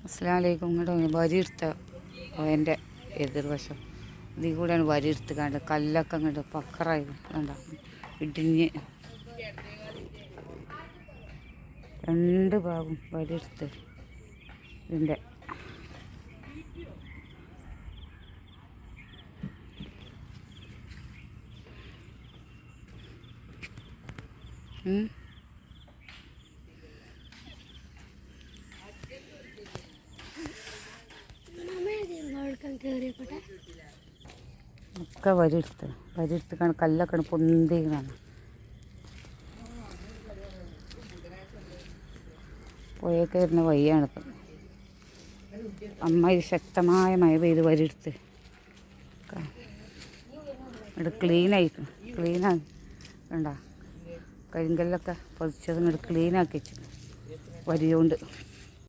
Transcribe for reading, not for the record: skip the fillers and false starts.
അസ്സലാമലൈക്കും. ഇങ്ങോട്ട് വരി എടുത്ത എൻ്റെ എതിർവശം ഇതിൽ കൂടെയാണ് വരി എടുത്ത് കണ്ട് കല്ലൊക്കെ അങ്ങോട്ട് പക്കറായി കണ്ട ഇടിഞ്ഞ് രണ്ട് ഭാഗം വരി എടുത്ത് ഇതിൻ്റെ ഒക്കെ വരിയെടുത്ത് കല്ലൊക്കെ പൊന്തിയാണ് പുഴയൊക്കെ വരുന്ന വഴിയാണിപ്പം. അമ്മ ശക്തമായ മഴ പെയ്ത് വരിയെടുത്ത് ഇവിടെ ക്ലീനാണ് കണ്ട കരിങ്കല്ലൊക്കെ പൊതിച്ചത് ഇങ്ങോട്ട് ക്ലീനാക്കി വെച്ചു വരിയോണ്ട്.